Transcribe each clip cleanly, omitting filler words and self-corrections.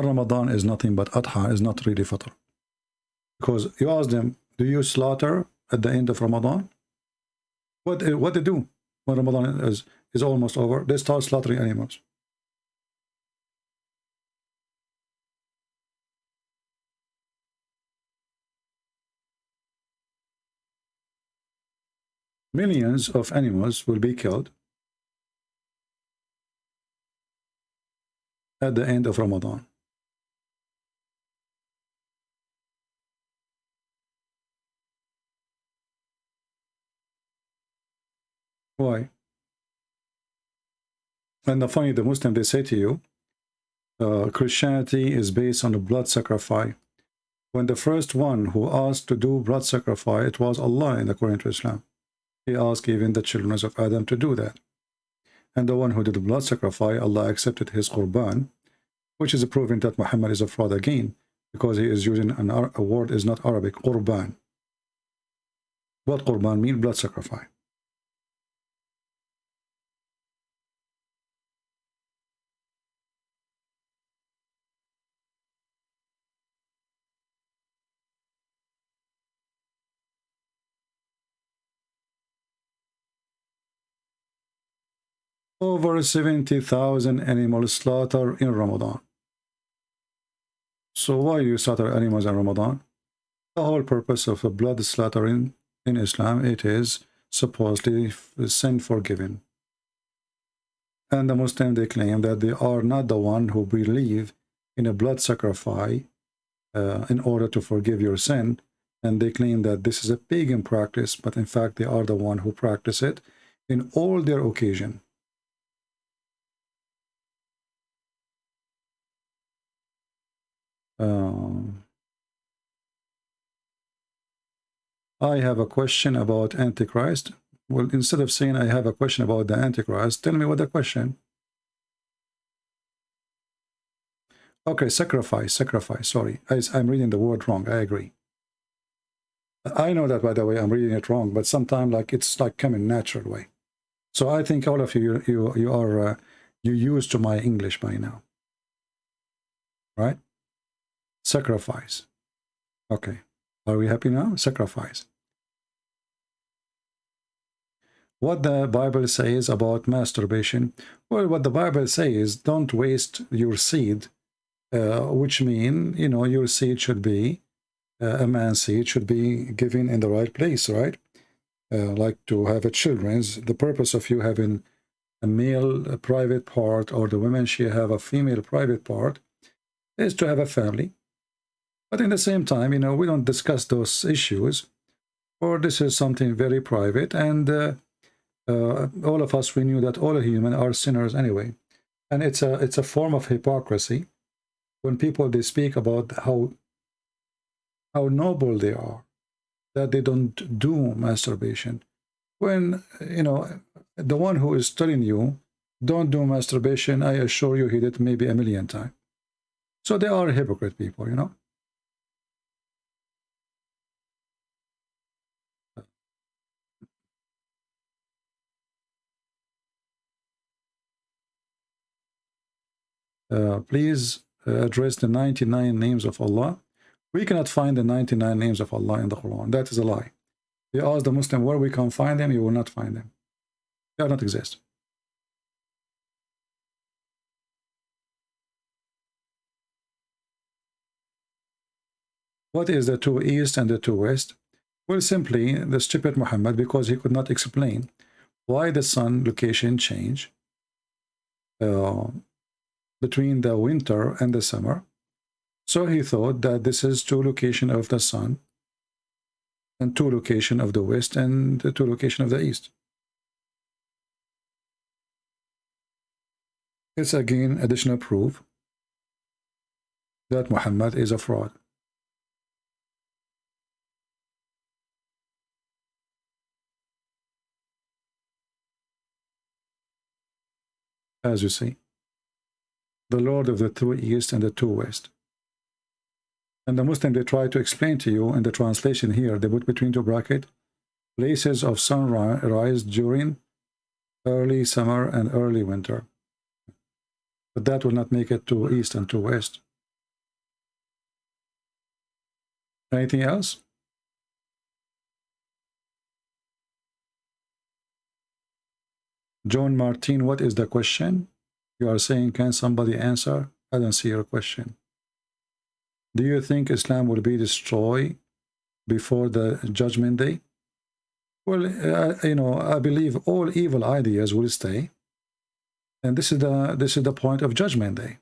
Ramadan is nothing but Adha, is not really Fitr. Because you ask them, do you slaughter at the end of Ramadan? What they do when Ramadan is almost over? They start slaughtering animals. Millions of animals will be killed at the end of Ramadan. Why? And the funny, the Muslim, they say to you, Christianity is based on a blood sacrifice. When the first one who asked to do blood sacrifice, it was Allah in according to Islam. He asked even the children of Adam to do that. And the one who did the blood sacrifice, Allah accepted his Qur'an, which is proving that Muhammad is a fraud again, because he is using a word is not Arabic, Qur'an. What Qur'an means? Blood sacrifice. Over 70,000 animals slaughtered in Ramadan. So why you slaughter animals in Ramadan? The whole purpose of a blood slaughtering in Islam, it is supposedly sin forgiven. And the Muslims, they claim that they are not the one who believe in a blood sacrifice in order to forgive your sin. And they claim that this is a pagan practice, but in fact they are the one who practice it in all their occasion. I have a question about Antichrist. Well, instead of saying I have a question about the Antichrist, tell me what the question. Okay, sacrifice, sorry. I'm reading the word wrong, I agree. I know that, by the way, I'm reading it wrong, but sometimes like it's like coming natural way. So I think all of you, you are used to my English by now. Right? Sacrifice. Okay. Are we happy now? Sacrifice. What the Bible says about masturbation? Well, what the Bible says, don't waste your seed, which mean, you know, your seed should be, a man's seed should be given in the right place, right? Like to have a children's, the purpose of you having a male private part, or the woman, she have a female private part, is to have a family. But in the same time, you know, we don't discuss those issues, or this is something very private, and all of us, we knew that all humans are sinners anyway. And it's a form of hypocrisy when people, they speak about how noble they are, that they don't do masturbation. When, you know, the one who is telling you, don't do masturbation, I assure you he did maybe 1,000,000 times. So they are hypocrite people, you know. Please address the 99 names of Allah. We cannot find the 99 names of Allah in the Quran. That is a lie. You ask the Muslim where we can find them, you will not find them. They do not exist. What is the two east and the two west? Well, simply the stupid Muhammad, because he could not explain why the sun location change between the winter and the summer. So he thought that this is two location of the sun and two location of the west and the two location of the east. It's again additional proof that Muhammad is a fraud. As you see, the Lord of the two east and the two west. And the Muslim, they try to explain to you in the translation here, they put between two brackets, places of sunrise during early summer and early winter. But that will not make it to east and to west. Anything else? John Martin, what is the question? You are saying, can somebody answer? I don't see your question. Do you think Islam will be destroyed before the Judgment Day? Well, you know, I believe all evil ideas will stay, and this is the point of Judgment Day.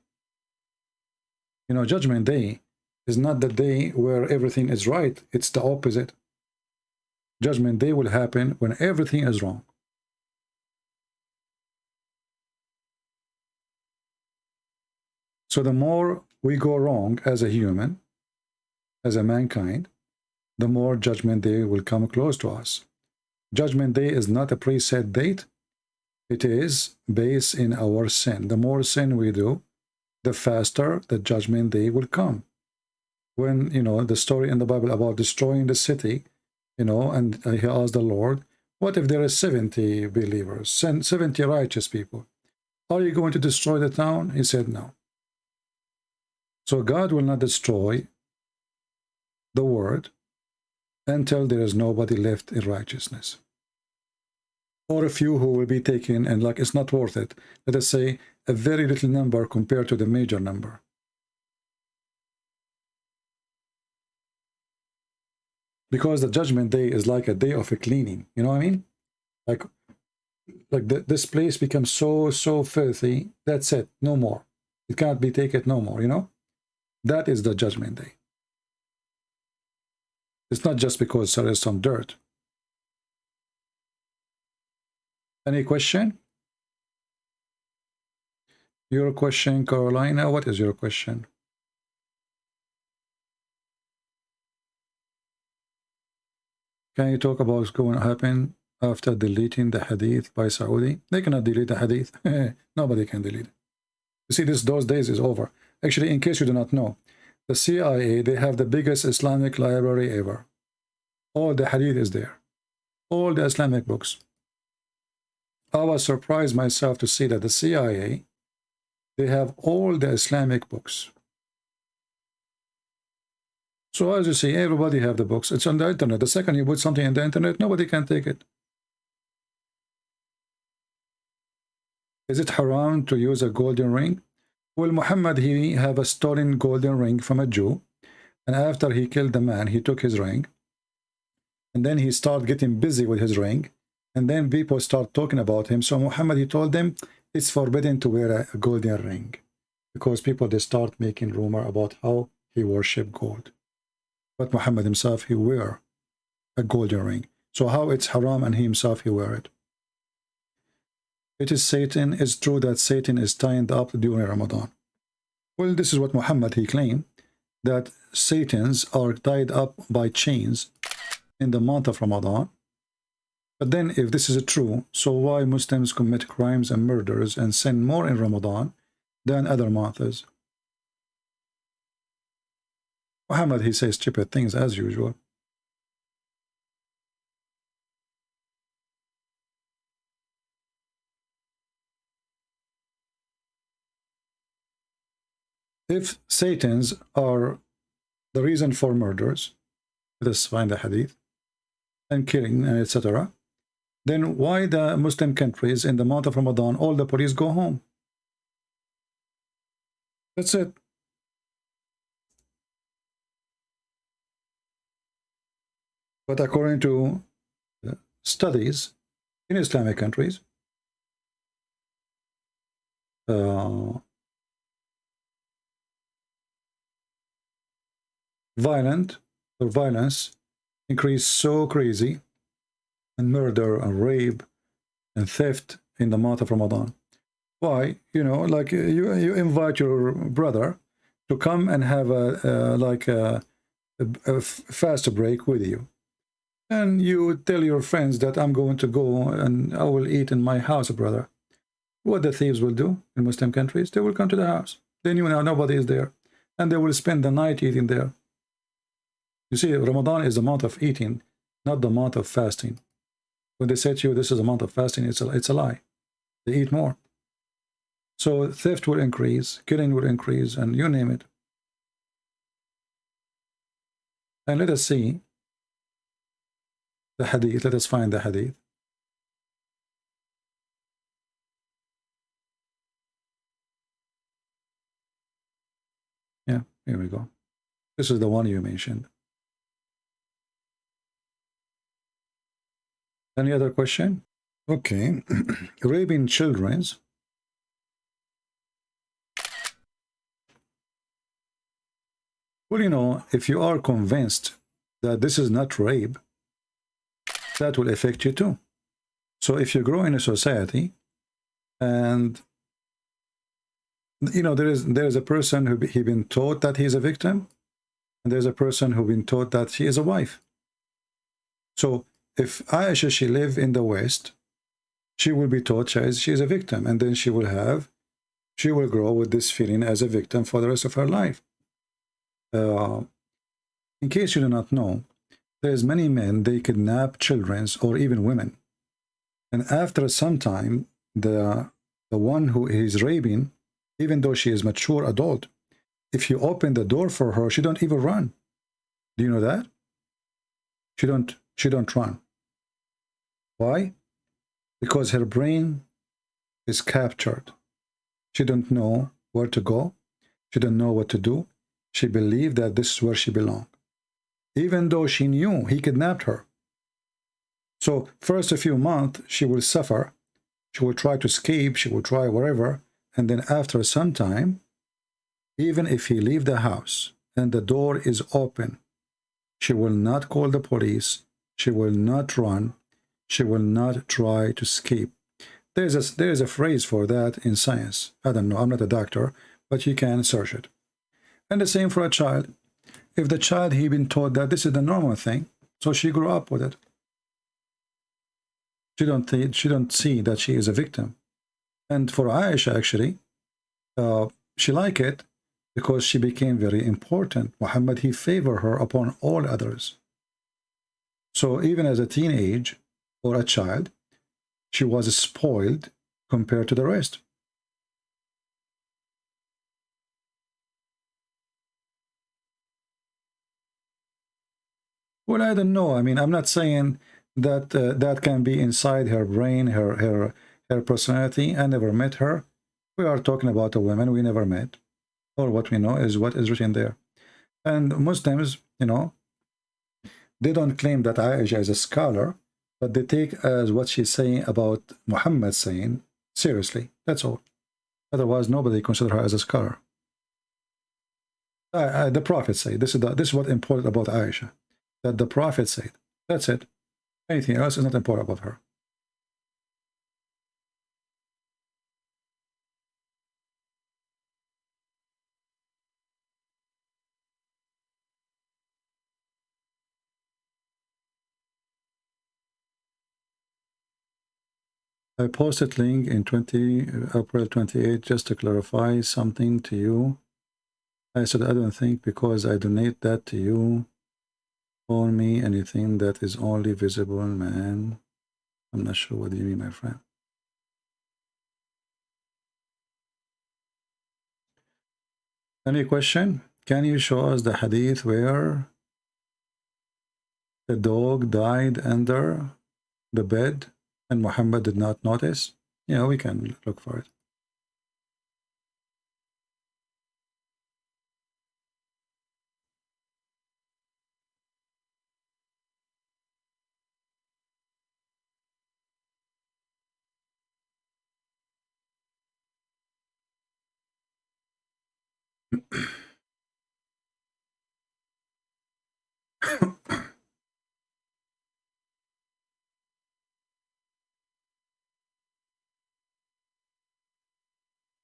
You know, Judgment Day is not the day where everything is right. It's the opposite. Judgment Day will happen when everything is wrong. So the more we go wrong as a human, as a mankind, the more Judgment Day will come close to us. Judgment Day is not a preset date. It is based in our sin. The more sin we do, the faster the Judgment Day will come. When, you know, the story in the Bible about destroying the city, you know, and he asked the Lord, what if there are 70 believers, 70 righteous people? Are you going to destroy the town? He said no. So God will not destroy the world until there is nobody left in righteousness. Or a few who will be taken, and like it's not worth it. Let us say a very little number compared to the major number. Because the Judgment Day is like a day of a cleaning. You know what I mean? Like this place becomes so filthy. That's it. No more. It cannot be taken no more, you know? That is the Judgment Day. It's not just because there is some dirt. Any question? Your question, Carolina, what is your question? Can you talk about what's going to happen after deleting the Hadith by Saudi? They cannot delete the Hadith. Nobody can delete it. You see, those days is over. Actually, in case you do not know, the CIA, they have the biggest Islamic library ever. All the Hadith is there. All the Islamic books. I was surprised myself to see that the CIA, they have all the Islamic books. So as you see, everybody have the books. It's on the internet. The second you put something in the internet, nobody can take it. Is it haram to use a golden ring? Well, Muhammad, he have a stolen golden ring from a Jew. And after he killed the man, he took his ring. And then he started getting busy with his ring. And then people start talking about him. So Muhammad, he told them, it's forbidden to wear a golden ring. Because people, they start making rumor about how he worshiped gold. But Muhammad himself, he wear a golden ring. So how it's haram and he himself, he wear it? It is Satan. It's true that Satan is tied up during Ramadan. Well, this is what Muhammad, he claimed, that Satans are tied up by chains in the month of Ramadan. But then if this is true, so why Muslims commit crimes and murders and sin more in Ramadan than other months? Muhammad, he says stupid things as usual. If Satans are the reason for murders, let us find the hadith, and killing, and etc., then why the Muslim countries in the month of Ramadan, all the police go home? That's it. But according to studies in Islamic countries, violence increased so crazy, and murder and rape and theft in the month of Ramadan. Why? You know, like you invite your brother to come and have a fast break with you, and you tell your friends that I'm going to go and I will eat in my house, brother. What the thieves will do in Muslim countries, they will come to the house. Then you know nobody is there, and they will spend the night eating there. You see, Ramadan is the month of eating, not the month of fasting. When they say to you, this is a month of fasting, it's a lie. They eat more. So theft will increase, killing will increase, and you name it. And let us see the hadith. Let us find the hadith. Yeah, here we go. This is the one you mentioned. Any other question? Okay. Raping children's. Well, you know, if you are convinced that this is not rape, that will affect you too. So if you grow in a society and, you know, there is a person who he been taught that he's a victim, and there's a person who been taught that she is a wife. So if Aisha, she live in the West, she will be taught she is a victim, and then she will grow with this feeling as a victim for the rest of her life. In case you do not know, there's many men, they kidnap children or even women. And after some time, the one who is raping, even though she is mature adult, if you open the door for her, she don't even run. Do you know that? She don't run. Why? Because her brain is captured. She don't know where to go. She don't know what to do. She believed that this is where she belonged, even though she knew he kidnapped her. So first a few months, she will suffer. She will try to escape. She will try whatever. And then after some time, even if he leave the house and the door is open, she will not call the police. She will not run. She will not try to escape. There is a phrase for that in science. I don't know. I'm not a doctor, but you can search it. And the same for a child. If the child, he been taught that this is the normal thing, so she grew up with it. She don't see that she is a victim. And for Aisha, actually, she liked it because she became very important. Muhammad, he favored her upon all others. So even as a teenage or a child, she was spoiled compared to the rest. Well, I don't know. I mean, I'm not saying that that can be inside her brain, her personality. I never met her. We are talking about a woman we never met. Or what we know is what is written there. And Muslims, you know, they don't claim that Aisha is a scholar, but they take as what she's saying about Muhammad saying seriously. That's all. Otherwise, nobody consider her as a scholar. The Prophet said, this is what important about Aisha, that the Prophet said. That's it. Anything else is not important about her. I posted link in April 28 just to clarify something to you. I said, I don't think because I donate that to you. For me, anything that is only visible, man. I'm not sure what you mean, my friend. Any question? Can you show us the hadith where the dog died under the bed and Muhammad did not notice? Yeah, we can look for it.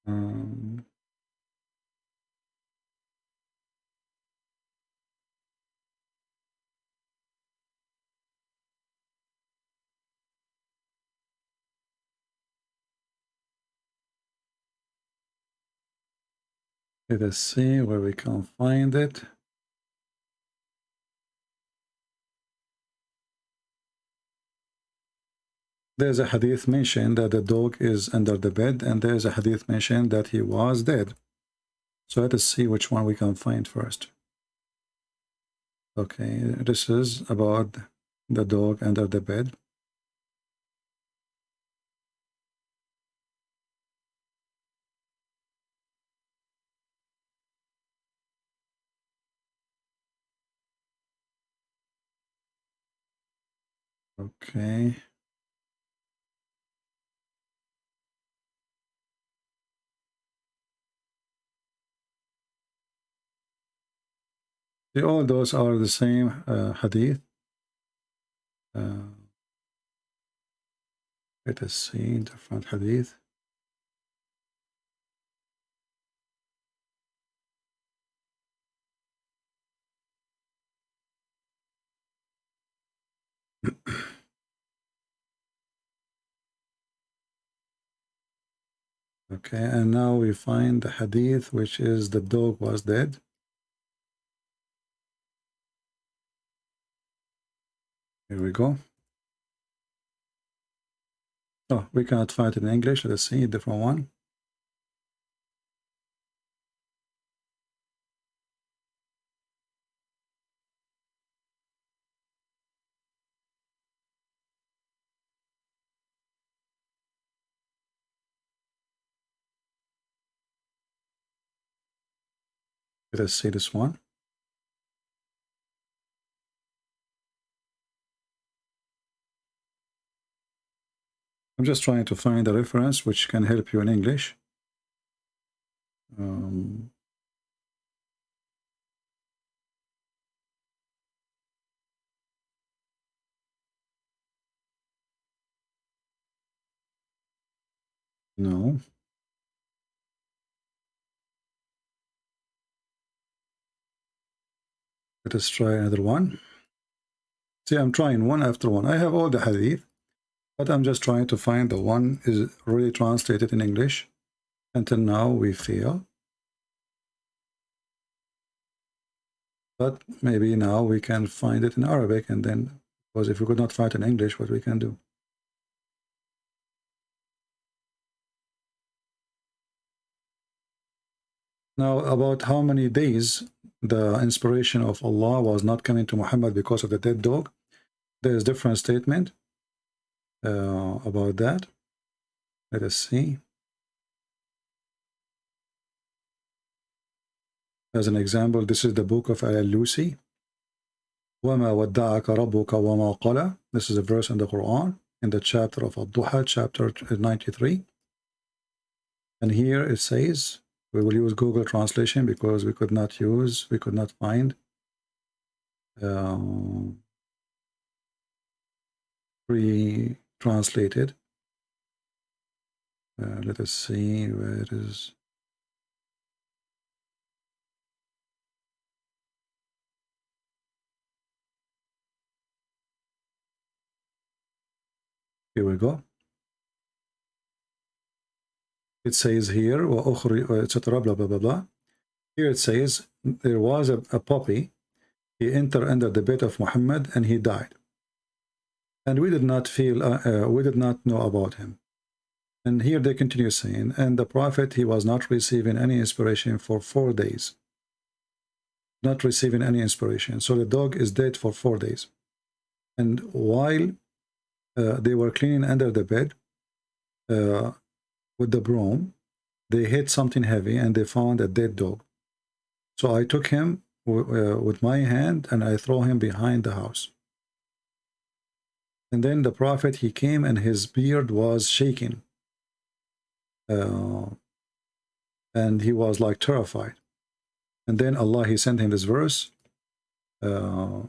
um, Let us see where we can find it. There's a hadith mentioned that the dog is under the bed, and there's a hadith mentioned that he was dead. So let us see which one we can find first. Okay, this is about the dog under the bed. Okay. All those are the same hadith. Let us see different hadith. Okay, and now we find the hadith, which is the dog was dead. Here we go. Oh, we cannot find it in English. Let's see a different one. Let us see this one. I'm just trying to find a reference which can help you in English. No. Let us try another one. See, I'm trying one after one. I have all the hadith, but I'm just trying to find the one is really translated in English. Until now, we fail. But maybe now we can find it in Arabic, and then, because if we could not find it in English, what we can do? Now, about how many days the inspiration of Allah was not coming to Muhammad because of the dead dog, there is different statement about that. Let us see. As an example, this is the book of Al-Lusi. وَمَا وَدَّعَكَ رَبُّكَ وَمَا قَلَى. This is a verse in the Quran, in the chapter of Ad-Duha, chapter 93. And here it says, we will use Google translation because we could not find pre-translated. Let us see where it is. Here we go. It says here, etc. Blah blah blah blah. Here it says there was a puppy. He entered under the bed of Muhammad and he died. And we did not know about him. And here they continue saying, and the Prophet, he was not receiving any inspiration for 4 days. Not receiving any inspiration. So the dog is dead for 4 days. And while they were cleaning under the bed with the broom, they hit something heavy and they found a dead dog. So I took him with my hand and I throw him behind the house. And then the Prophet, he came and his beard was shaking. And he was like terrified. And then Allah, he sent him this verse, وَالضُّحَى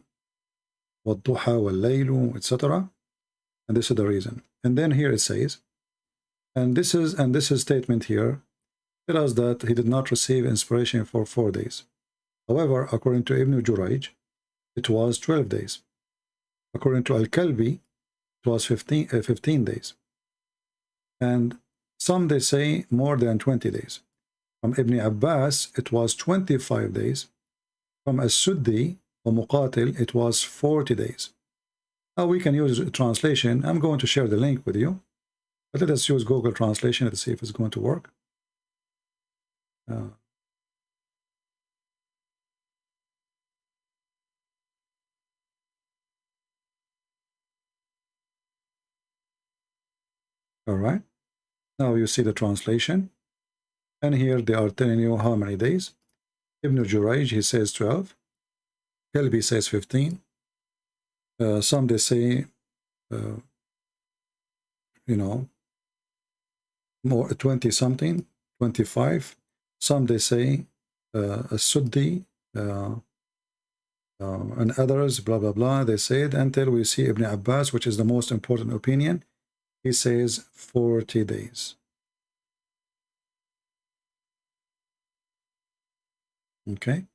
وَاللَّيْلُ, etc. And this is the reason. And then here it says, and this is statement here, tell us that he did not receive inspiration for 4 days. However, according to Ibn Jurayj, it was 12 days. According to Al-Kalbi, it was 15 days. And some they say more than 20 days. From Ibn Abbas, it was 25 days. From As-Suddi or Muqatil, it was 40 days. Now we can use a translation. I'm going to share the link with you. But let us use Google Translation to see if it's going to work. All right. Now you see the translation. And here they are telling you how many days. Ibn Jurayj, he says 12. Kelbi says 15. Some they say, you know, more 20 something, 25. Some they say a Suddi, and others, blah, blah, blah. They said until we see Ibn Abbas, which is the most important opinion. He says 40 days. Okay.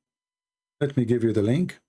Let me give you the link.